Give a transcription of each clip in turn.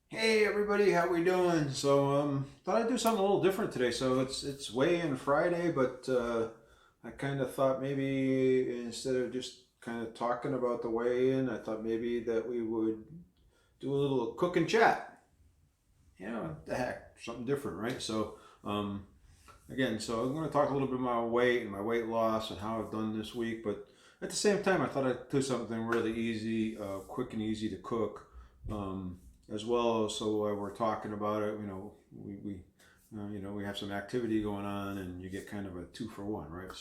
Hey everybody, how we doing? Thought I'd do something a little different today. So it's weigh-in Friday, but I kind of thought maybe instead of just kind of talking about the weigh-in, I thought maybe that we would do a little cook and chat. You know, what the heck, something different, right? Um, so I'm going to talk a little bit about my weight and my weight loss and how I've done this week. But at the same time, I thought I'd do something really easy, quick and easy to cook, as well. So while we're talking about it, we have some activity going on, and you get kind of a two for one, right?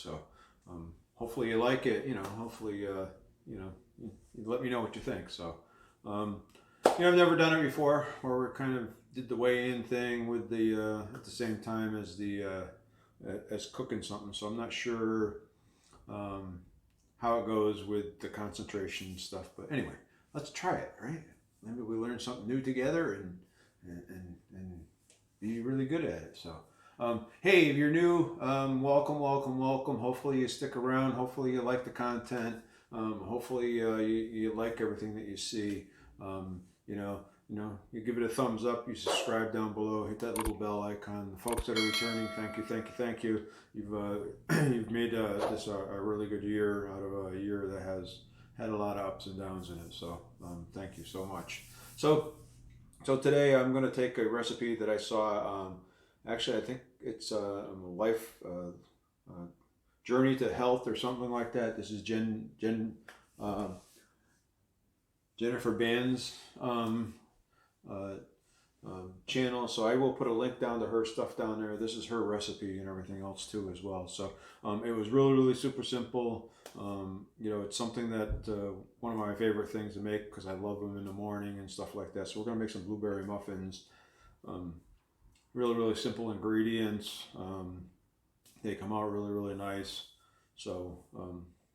Hopefully you like it. Hopefully you know, you let me know what you think. Um, I've never done it before, where we kind of did the weigh-in thing with the at the same time as the as cooking something. So I'm not sure um, how it goes with the concentration stuff. But anyway, let's try it, right? Maybe we learn something new together and be really good at it. Hey, if you're new, welcome, welcome, welcome. Hopefully you stick around. Hopefully you like the content. Hopefully you like everything that you see. Um, you know, you give it a thumbs up. You subscribe down below. Hit that little bell icon. The folks that are returning, thank you, thank you, thank you. You've made this a really good year out of a year that has had a lot of ups and downs in it. Thank you so much. So so today I'm going to take a recipe that I saw. Actually, I think it's a life journey to health or something like that. This is uh, Jennifer Banz uh, channel. So I will put a link down to her stuff down there. This is her recipe and everything else too as well. It was really, really super simple. It's something that one of my favorite things to make because I love them in the morning and stuff like that. So we're gonna make some blueberry muffins. Um, Really, really simple ingredients. They come out really, really nice. So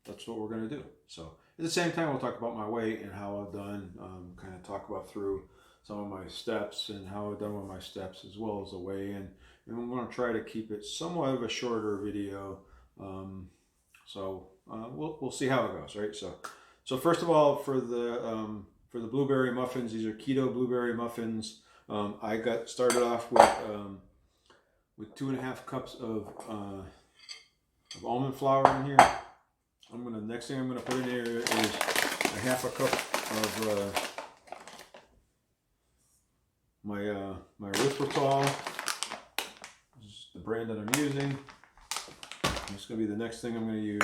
that's what we're gonna do. So at the same time, we'll talk about my weight and how I've done. Kind of talk about through some of my steps and how I've done with my steps as well as the weigh-in. And we're going to try to keep it somewhat of a shorter video. We'll see how it goes, right? So first of all, for the blueberry muffins, these are keto blueberry muffins. I got started off with 2.5 cups of almond flour in here. Next thing I'm gonna put in here is a half a cup of my erythritol. This is the brand that I'm using. It's gonna be the next thing I'm gonna use.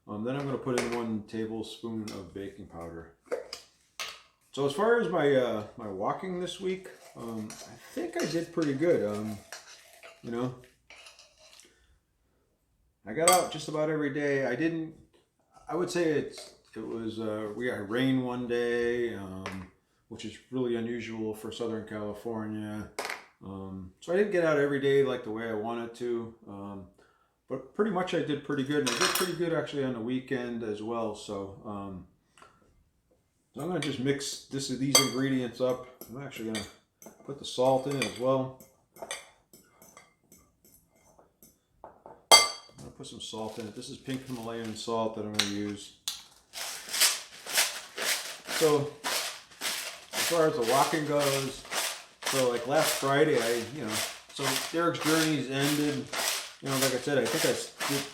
Then I'm gonna put in 1 tablespoon of baking powder. So as far as my walking this week, I think I did pretty good. I got out just about every day. I would say we got rain one day, which is really unusual for Southern California. So I didn't get out every day like the way I wanted to. But pretty much I did pretty good. And I did pretty good actually on the weekend as well. So I'm going to just mix these ingredients up. I'm actually going to put the salt in it as well. I'm going to put some salt in it. This is pink Himalayan salt that I'm going to use. So as far as the walking goes, so like last Friday, so Derek's journeys ended. Like I said, I think I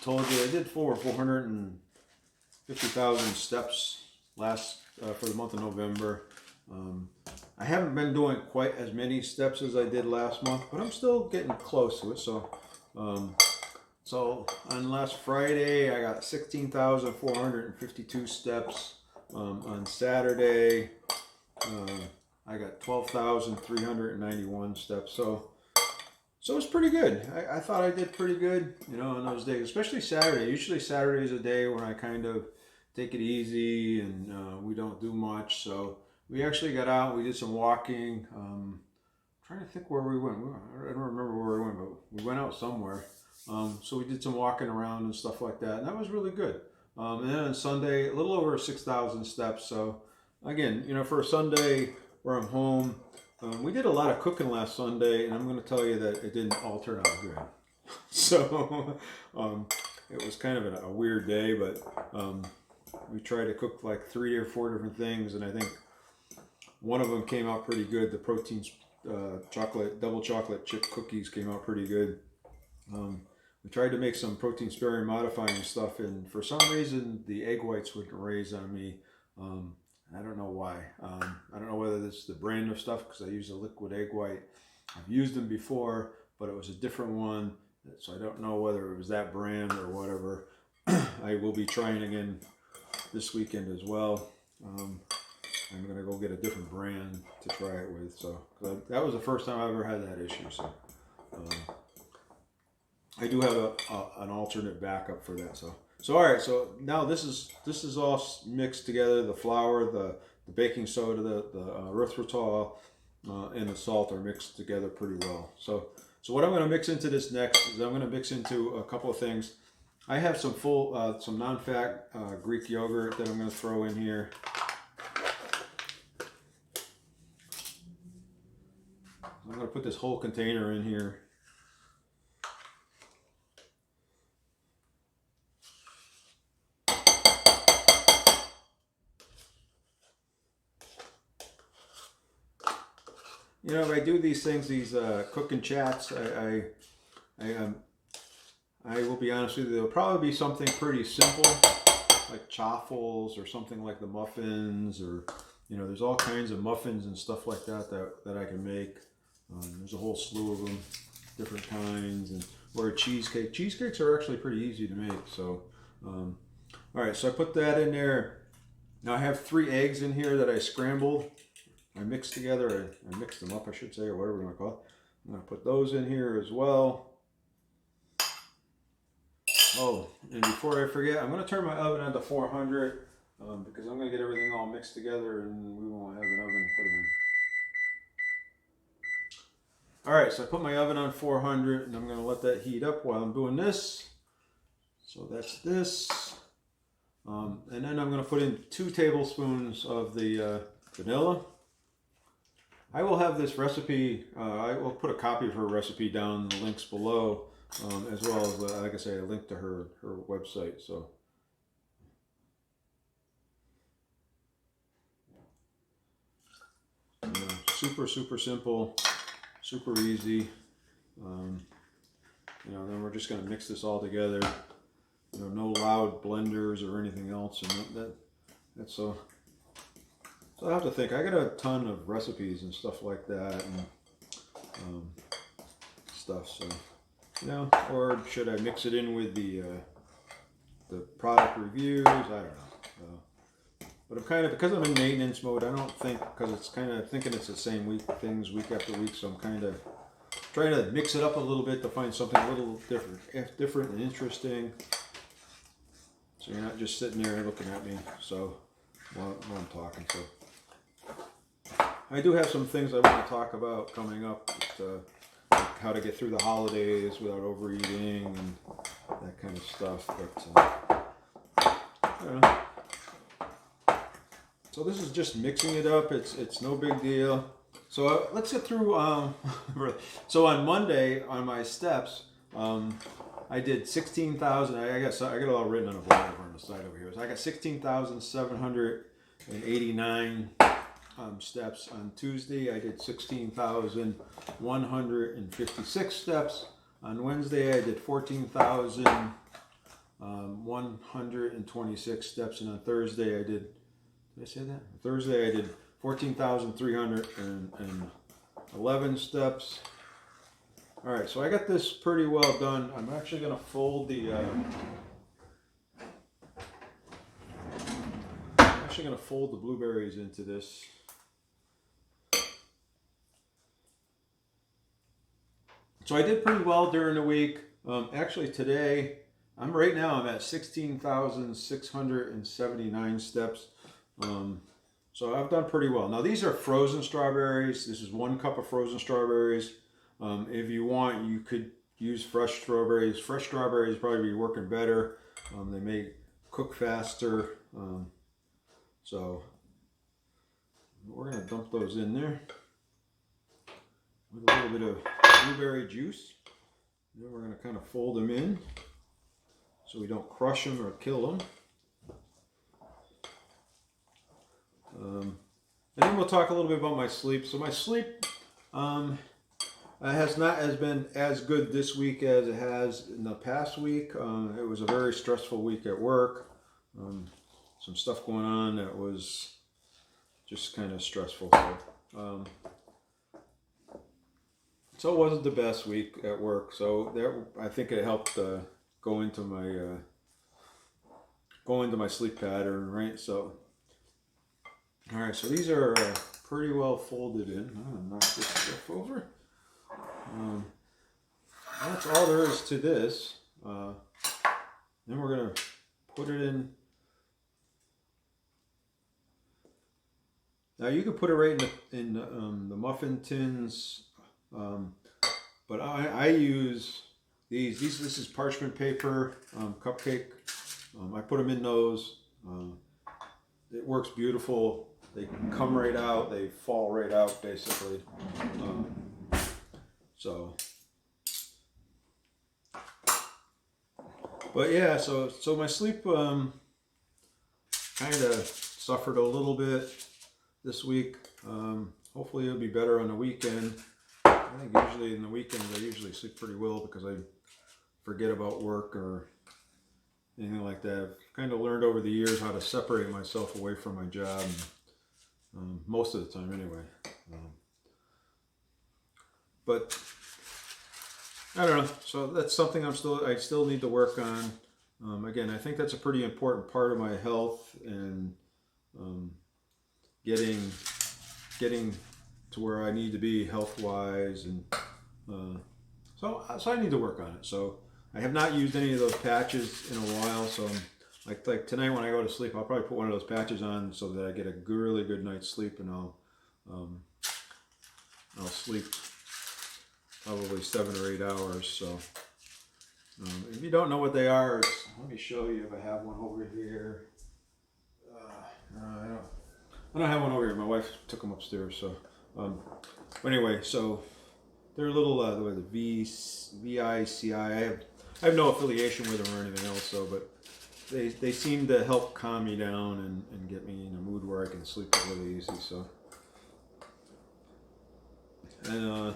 told you I did 450,000 steps for the month of November. I haven't been doing quite as many steps as I did last month, but I'm still getting close to it. So on last Friday, I got 16,452 steps. On Saturday, I got 12,391 steps. So it's pretty good. I thought I did pretty good, on those days, especially Saturday. Usually Saturday is a day when I kind of take it easy and we don't do much. So we actually got out. We did some walking. I'm trying to think where we went. I don't remember where we went, but we went out somewhere. So we did some walking around and stuff like that, and that was really good. And then on Sunday, a little over 6,000 steps. So again, for a Sunday where I'm home, we did a lot of cooking last Sunday, and I'm going to tell you that it didn't all turn out good. So it was kind of a weird day, but we tried to cook like 3 or 4 different things, and I think one of them came out pretty good. The protein double chocolate chip cookies came out pretty good. We tried to make some protein sparing modifying stuff, and for some reason the egg whites wouldn't raise on me. I don't know why. I don't know whether this is the brand of stuff, because I use a liquid egg white. I've used them before, but it was a different one, so I don't know whether it was that brand or whatever. I will be trying again this weekend as well. I'm going to go get a different brand to try it with. So that was the first time I ever had that issue. So I do have an alternate backup for that. So all right. So now this is all mixed together. The flour, the baking soda, the erythritol, and the salt are mixed together pretty well. So what I'm going to mix into this next is I'm going to mix into a couple of things. I have some some non-fat Greek yogurt that I'm going to throw in here. I'm going to put this whole container in here. You know, if I do these things, these cooking chats, I will be honest with you, there'll probably be something pretty simple, like chaffles or something like the muffins, or, you know, there's all kinds of muffins and stuff like that I can make. There's a whole slew of them, different kinds, or a cheesecake. Cheesecakes are actually pretty easy to make. So, all right, so I put that in there. Now I have 3 eggs in here that I scrambled. I mixed together, I mixed them up, I should say, or whatever you want to call it. I'm going to put those in here as well. Oh, and before I forget, I'm going to turn my oven on to 400 because I'm going to get everything all mixed together and we won't have an oven to put them in. All right, so I put my oven on 400 and I'm going to let that heat up while I'm doing this. So that's this. And then I'm going to put in 2 tablespoons of the vanilla. I will have this recipe, I will put a copy of her recipe down in the links below, as well as, like I say, a link to her website. So, super simple, super easy. You know, then we're just going to mix this all together. You know, no loud blenders or anything else, and that's so. So I have to think. I got a ton of recipes and stuff like that, and stuff. So, you know, or should I mix it in with the product reviews? I don't know. But I'm kind of, because I'm in maintenance mode, I don't think, because it's kind of thinking it's the same things week after week. So I'm kind of trying to mix it up a little bit to find something a little different and interesting. So you're not just sitting there looking at me. So while I'm talking, so. I do have some things I want to talk about coming up, like how to get through the holidays without overeating and that kind of stuff. But so this is just mixing it up. It's no big deal. So let's get through. So on Monday on my steps, I did 16,000. I got it all written on a board over on the side over here. So I got 16,789. Steps. On Tuesday I did 16,156 steps. On Wednesday I did 14,126 steps, and on Thursday I did I say that? Thursday I did 14,311 steps. All right, so I got this pretty well done. I'm actually going to fold the blueberries into this. So I did pretty well during the week. Actually today, I'm at 16,679 steps. So I've done pretty well. Now these are frozen strawberries. This is 1 cup of frozen strawberries. If you want, you could use fresh strawberries. Fresh strawberries probably be working better. They may cook faster. So we're going to dump those in there with a little bit of blueberry juice. Then we're going to kind of fold them in so we don't crush them or kill them. And then we'll talk a little bit about my sleep. So my sleep has not been as good this week as it has in the past week. It was a very stressful week at work. Some stuff going on that was just kind of stressful. So it wasn't the best week at work. So I think it helped go into my sleep pattern, right? So, all right. So these are pretty well folded in. I'm gonna knock this stuff over. That's all there is to this. Then we're gonna put it in. Now you can put it right in the muffin tins, but I use these. This is parchment paper cupcake. I put them in those. It works beautiful. They come right out. They fall right out basically. But yeah, so my sleep kind of suffered a little bit this week. Hopefully it'll be better on the weekend. I think usually in the weekends I usually sleep pretty well because I forget about work or anything like that. I've kind of learned over the years how to separate myself away from my job, most of the time anyway. But I don't know. So that's something I still need to work on. Again, I think that's a pretty important part of my health and getting to where I need to be health wise, and so I need to work on it. So I have not used any of those patches in a while. So like tonight when I go to sleep, I'll probably put one of those patches on so that I get a really good night's sleep, and I'll sleep probably 7 or 8 hours. So if you don't know what they are, let me show you if I have one over here. I don't have one over here. My wife took them upstairs. So but anyway, so they're little the VICI. I have no affiliation with them or anything else. So, but they seem to help calm me down and get me in a mood where I can sleep really easy. So, and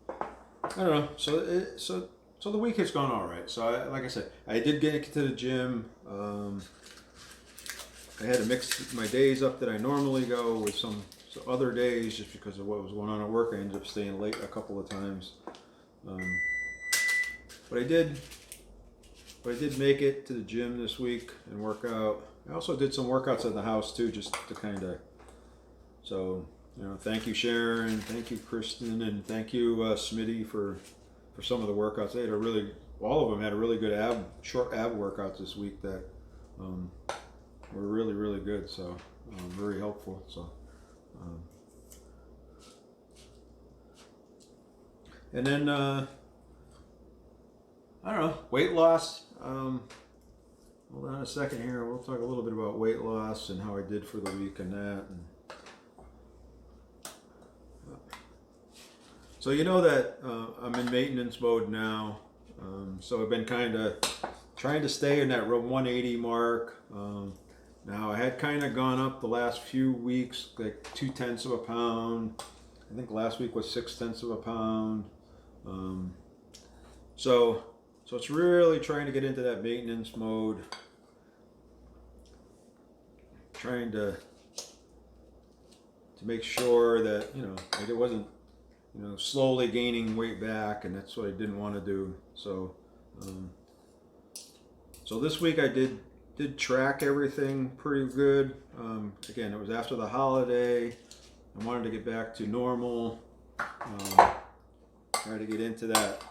I don't know. So the week has gone all right. So like I said, I did get to the gym. I had to mix my days up that I normally go with some other days just because of what was going on at work. I ended up staying late a couple of times. But I did make it to the gym this week and work out. I also did some workouts at the house too, just to kind of, so, you know, thank you Sharon, thank you Kristen, and thank you Smitty for some of the workouts. They had all of them had a really good short ab workouts this week that were really, really good. So very helpful. So and then I don't know, weight loss. Hold on a second here. We'll talk a little bit about weight loss and how I did for the week and that. So you know that I'm in maintenance mode now. So I've been kind of trying to stay in that 180 mark. Now I had kind of gone up the last few weeks, like 0.2 of a pound. I think last week was 0.6 of a pound. So it's really trying to get into that maintenance mode. Trying to make sure that, you know, like it wasn't, you know, slowly gaining weight back, and that's what I didn't want to do. So so this week I did track everything pretty good. Again, it was after the holiday. I wanted to get back to normal. Try to get into that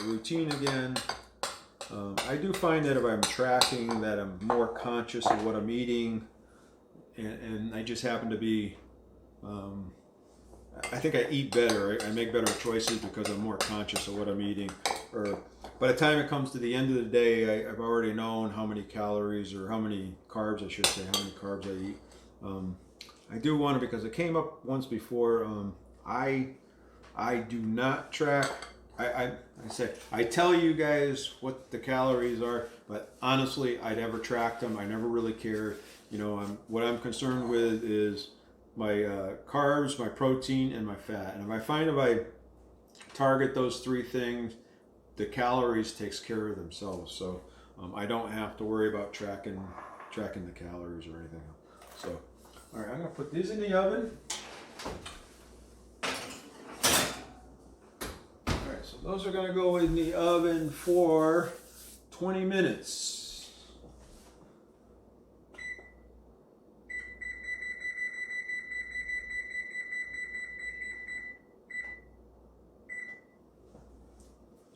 routine again. I do find that if I'm tracking, that I'm more conscious of what I'm eating, and I just happen to be, I think I eat better. I make better choices because I'm more conscious of what I'm eating. Or by the time it comes to the end of the day, I've already known how many calories, or how many carbs, I should say, how many carbs I eat. I do want to, because it came up once before, I do not track I say I tell you guys what the calories are, but honestly, I never tracked them. I never really cared. You know, what I'm concerned with is my carbs, my protein, and my fat. And if I target those three things, the calories takes care of themselves. So I don't have to worry about tracking the calories or anything. So, all right, I'm gonna put these in the oven. All right, so those are gonna go in the oven for 20 minutes.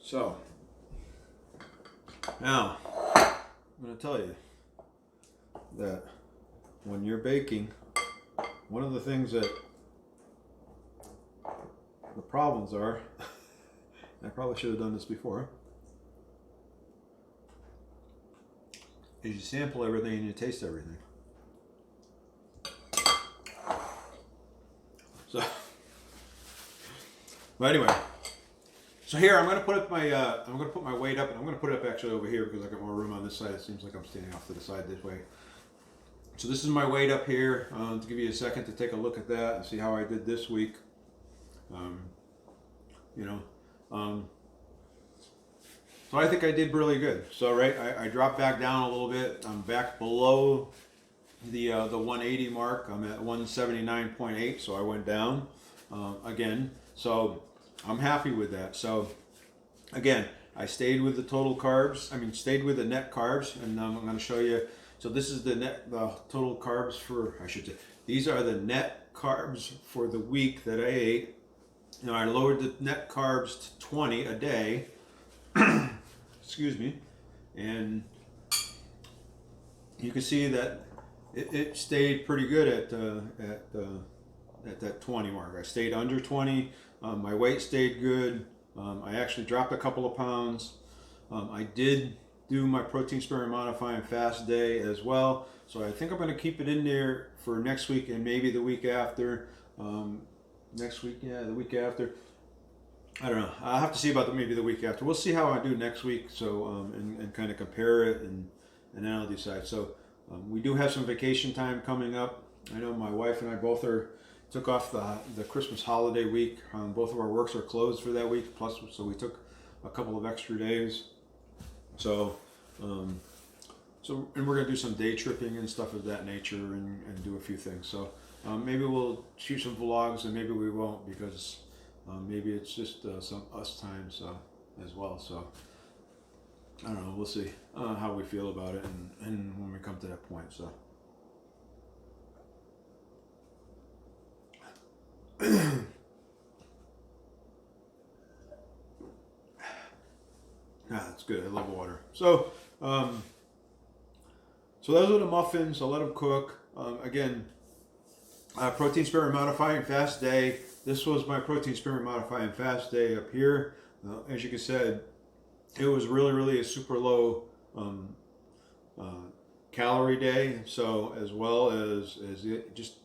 So, now, I'm going to tell you that when you're baking, one of the things that the problems are, I probably should have done this before, is you sample everything and you taste everything. So, but anyway. So here I'm going to put up my weight up, and I'm going to put it up actually over here because I got more room on this side. It seems like I'm standing off to the side this way. So this is my weight up here. To give you a second to take a look at that and see how I did this week. So I think I did really good. So right, I dropped back down a little bit. I'm back below the 180 mark. I'm at 179.8, so I went down again. So I'm happy with that. So again, I stayed with the total carbs. Stayed with the net carbs, and I'm going to show you. So this is the total carbs for, I should say, these are the net carbs for the week that I ate. Now I lowered the net carbs to 20 a day. Excuse me. And you can see that it stayed pretty good at that 20 mark. I stayed under 20. My weight stayed good. I actually dropped a couple of pounds. I did do my protein sparing modifying fast day as well. So I think I'm going to keep it in there for next week and maybe the week after. Next week, yeah, the week after. I don't know. I'll have to see about maybe the week after. We'll see how I do next week. So and kind of compare it and then I'll decide. So we do have some vacation time coming up. I know my wife and I both took off the Christmas holiday week. Both of our works are closed for that week. Plus, so we took a couple of extra days. So, and we're gonna do some day tripping and stuff of that nature, and do a few things. So maybe we'll shoot some vlogs, and maybe we won't because maybe it's just some us time as well. So I don't know. We'll see how we feel about it, and when we come to that point. So. That's good. I love water. So, so those are the muffins. I'll let them cook. Again, protein sparing modifying fast day. This was my protein sparing modifying fast day up here. As you can see, it was really a super low calorie day. So as well as it just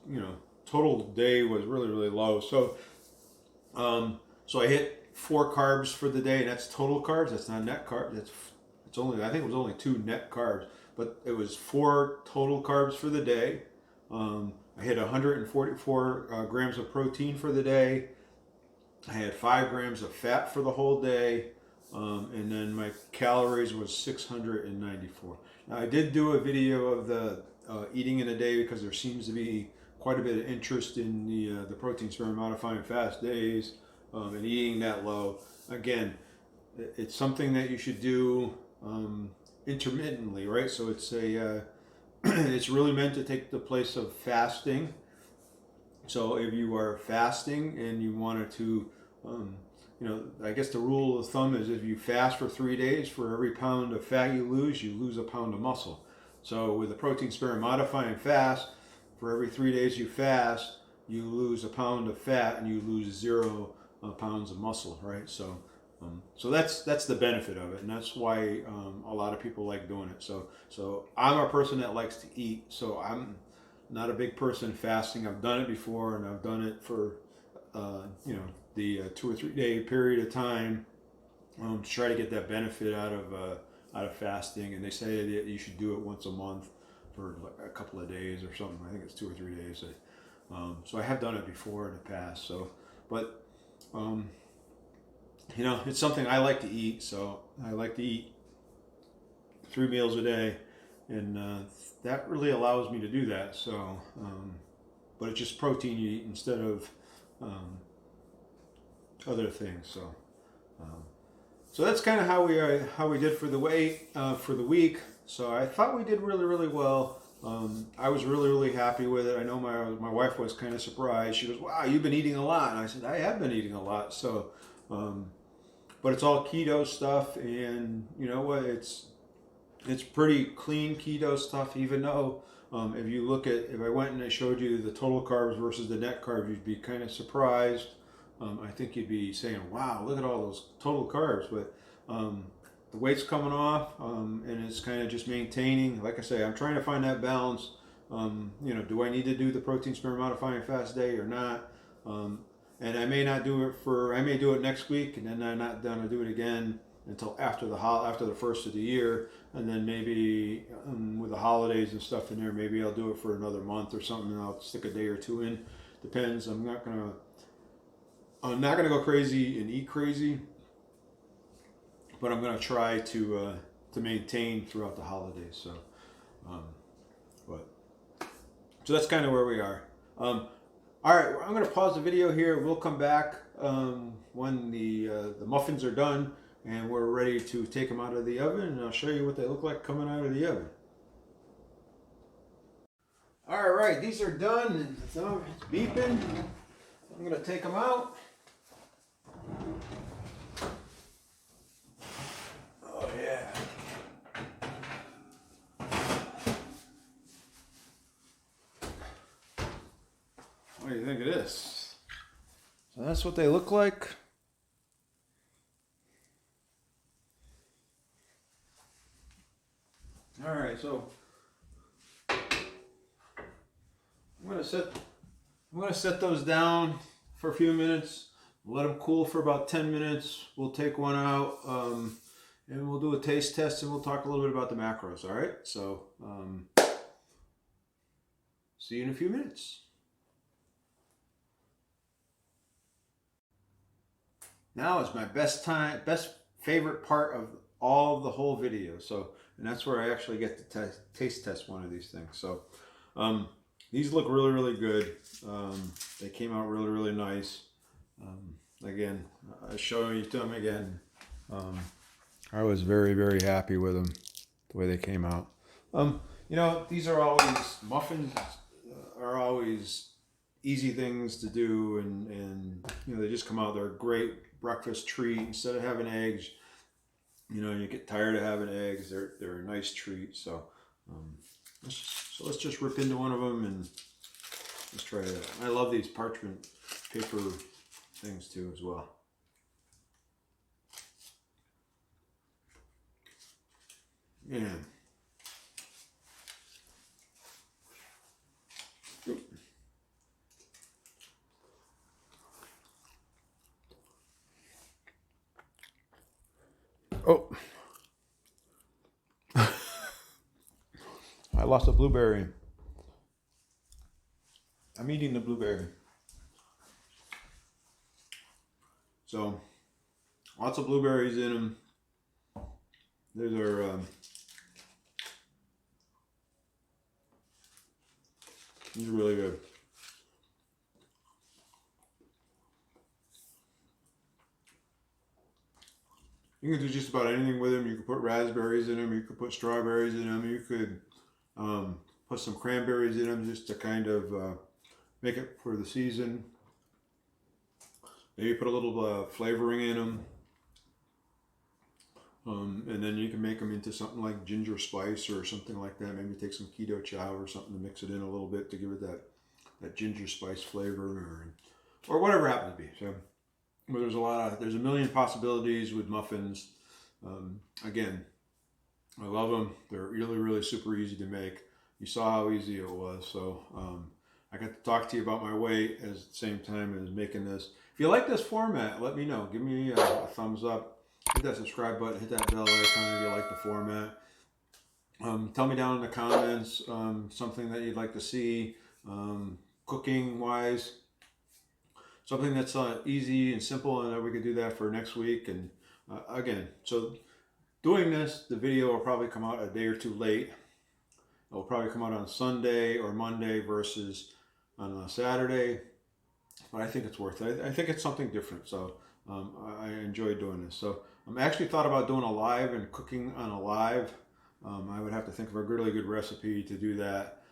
total day was really low. So so I hit 4 carbs for the day, and that's total carbs. That's not net carbs. It's only, I think it was only 2 net carbs, but it was 4 total carbs for the day. I hit 144 grams of protein for the day. I had 5 grams of fat for the whole day, and then my calories was 694. Now I did do a video of the eating in a day because there seems to be quite a bit of interest in the protein sparing modifying fast days. And eating that low. Again, it's something that you should do intermittently, right? So it's it's really meant to take the place of fasting. So if you are fasting and you wanted to, I guess the rule of thumb is if you fast for 3 days, for every pound of fat you lose a pound of muscle. So with the protein sparing modifying fast, for every 3 days you fast, you lose a pound of fat and you lose 0 pounds of muscle, right? So so that's the benefit of it, and that's why a lot of people like doing it. So I'm a person that likes to eat, so I'm not a big person fasting. I've done it before, and I've done it for the 2 or 3 day period of time, to try to get that benefit out of fasting. And they say that you should do it once a month for a couple of days or something. I think it's 2 or 3 days. So I have done it before in the past. So, but you know, it's something I like to eat. So I like to eat 3 meals a day, and that really allows me to do that. So, but it's just protein you eat instead of other things. So, so that's kind of how we did for the weight for the week. So I thought we did really well. I was really happy with it. I know my wife was kind of surprised. She goes, "Wow, you've been eating a lot." And I said, "I have been eating a lot." So, but it's all keto stuff, and you know what? It's pretty clean keto stuff. Even though if I went and I showed you the total carbs versus the net carbs, you'd be kind of surprised. I think you'd be saying, "Wow, look at all those total carbs," but the weight's coming off, and it's kind of just maintaining. Like I say, I'm trying to find that balance. You know, do I need to do the protein sparing modifying fast day or not? And I may not do it I may do it next week, and then I'm not going to do it again until after the first of the year, and then maybe with the holidays and stuff in there, maybe I'll do it for another month or something, and I'll stick a day or two in. Depends. I'm not gonna go crazy and eat crazy, but I'm gonna try to maintain throughout the holidays. So, so that's kind of where we are. All right, I'm going to pause the video here. We'll come back when the muffins are done and we're ready to take them out of the oven, and I'll show you what they look like coming out of the oven. All right, these are done, and it's beeping. I'm going to take them out. Oh yeah. What do you think of this? So that's what they look like. All right, so I'm gonna set those down for a few minutes. Let them cool for about 10 minutes. We'll take one out, and we'll do a taste test, and we'll talk a little bit about the macros. All right, so see you in a few minutes. Now is my best favorite part of all of the whole video. So, and that's where I actually get to taste test one of these things. So, these look really good. They came out really nice. Again, I'll show you to them again. I was very happy with them, the way they came out. You know, these are always, muffins are always easy things to do, and you know, they just come out. They're a great breakfast treat. Instead of having eggs, you know, you get tired of having eggs, they're a nice treat. So let's just rip into one of them and let's try it out. I love these parchment paper things too as well. Yeah. Oh, I lost a blueberry. I'm eating the blueberry. So, lots of blueberries in them. These are really good. You can do just about anything with them. You can put raspberries in them. You could put strawberries in them. You could put some cranberries in them just to kind of make it for the season. Maybe put a little flavoring in them. And then you can make them into something like ginger spice or something like that. Maybe take some keto chow or something to mix it in a little bit to give it that ginger spice flavor, or whatever it happens to be. So, but there's a million possibilities with muffins. Again, I love them. They're really super easy to make. You saw how easy it was. So I got to talk to you about my weight at the same time as making this. If you like this format, let me know. Give me a thumbs up. hit that subscribe button, hit that bell icon if you like the format. Tell me down in the comments something that you'd like to see cooking wise, something that's easy and simple, and that we could do that for next week. And again, so doing this, the video will probably come out a day or two late. It will probably come out on Sunday or Monday versus on a Saturday, but I think it's worth it. I think it's something different, so I enjoy doing this. So I actually thought about doing a live and cooking on a live. I would have to think of a really good recipe to do that.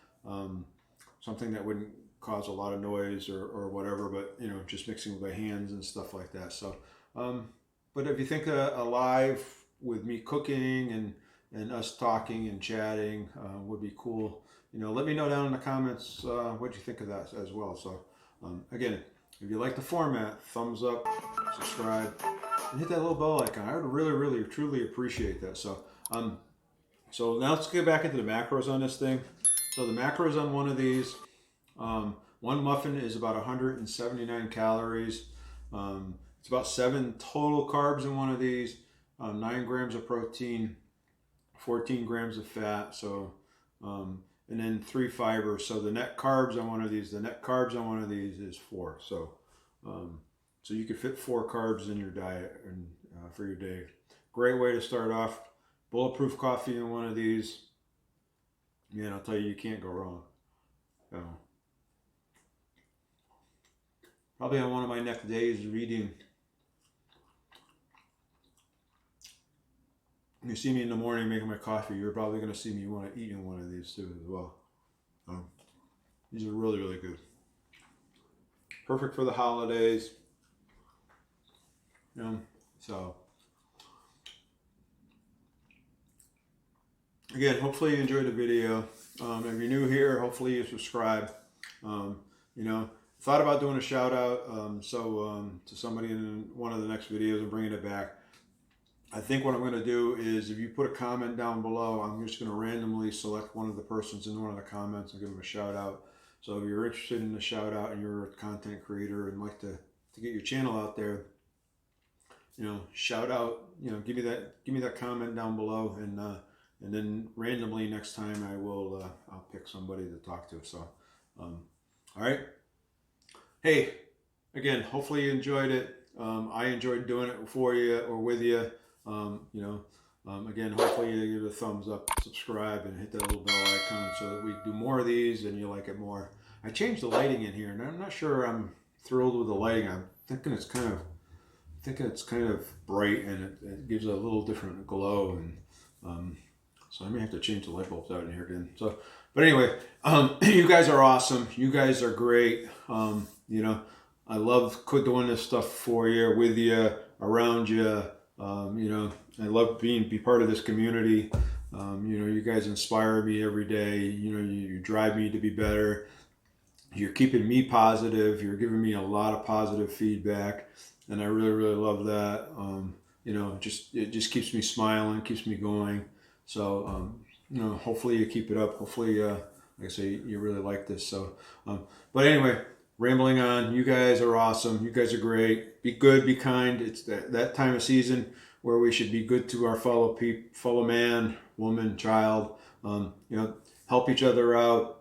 Something that wouldn't cause a lot of noise or whatever, but you know, just mixing with my hands and stuff like that. So, but if you think a live with me cooking and us talking and chatting would be cool, you know, let me know down in the comments what you think of that as well. So, again, if you like the format, thumbs up, subscribe, and hit that little bell icon. I would really, truly appreciate that. So, so now let's get back into the macros on this thing. So the macros on one of these, one muffin is about 179 calories. It's about 7 total carbs in one of these, 9 grams of protein, 14 grams of fat. So, and then 3 fibers. So the net carbs on one of these, is 4. So, so you could fit 4 carbs in your diet and for your day. Great way to start off. Bulletproof coffee in one of these. Man, I'll tell you, you can't go wrong. Probably on one of my next days reading. When you see me in the morning making my coffee, you're probably going to see me want to eat in one of these too as well. These are really good. Perfect for the holidays. You know, so again, hopefully you enjoyed the video. If you're new here, hopefully you subscribe. You know, thought about doing a shout out to somebody in one of the next videos and bringing it back. I think what I'm going to do is, if you put a comment down below, I'm just going to randomly select one of the persons in one of the comments and give them a shout out. So if you're interested in a shout out and you're a content creator and like to get your channel out there, you know, shout out, you know, give me that comment down below, and then randomly next time I'll pick somebody to talk to. So, all right. Hey, again, hopefully you enjoyed it. I enjoyed doing it for you or with you. You know, again, hopefully you give it a thumbs up, subscribe, and hit that little bell icon so that we do more of these and you like it more. I changed the lighting in here, and I'm not sure I'm thrilled with the lighting. I'm thinking it's kind of bright, and it gives a little different glow, and so I may have to change the light bulbs out in here again. So, but anyway, you guys are awesome. You guys are great. You know, I love doing this stuff for you, with you, around you. You know, I love be part of this community. You know, you guys inspire me every day. You know, you drive me to be better. You're keeping me positive. You're giving me a lot of positive feedback, and I really love that. You know, it just keeps me smiling, keeps me going. So, you know, hopefully you keep it up. Hopefully, like I say, you really like this. So, but anyway, rambling on. You guys are awesome. You guys are great. Be good, be kind. It's that time of season where we should be good to our fellow man, woman, child. You know, help each other out.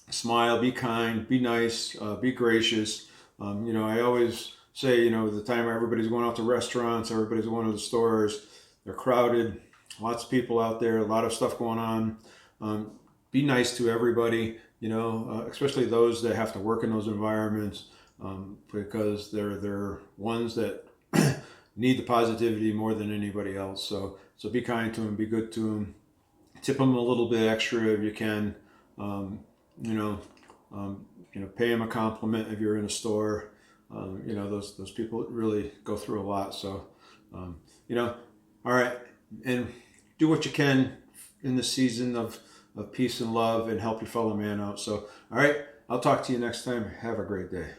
Smile, be kind, be nice, be gracious. You know, I always say, you know, the time everybody's going out to restaurants, everybody's going to the stores, they're crowded, lots of people out there, a lot of stuff going on. Be nice to everybody, you know, especially those that have to work in those environments, because they're ones that need the positivity more than anybody else. So be kind to them, be good to them, tip them a little bit extra if you can. You know, pay them a compliment if you're in a store. You know, those people really go through a lot. So, you know, all right, and do what you can in the season of peace and love, and help your fellow man out. So, all right, I'll talk to you next time. Have a great day.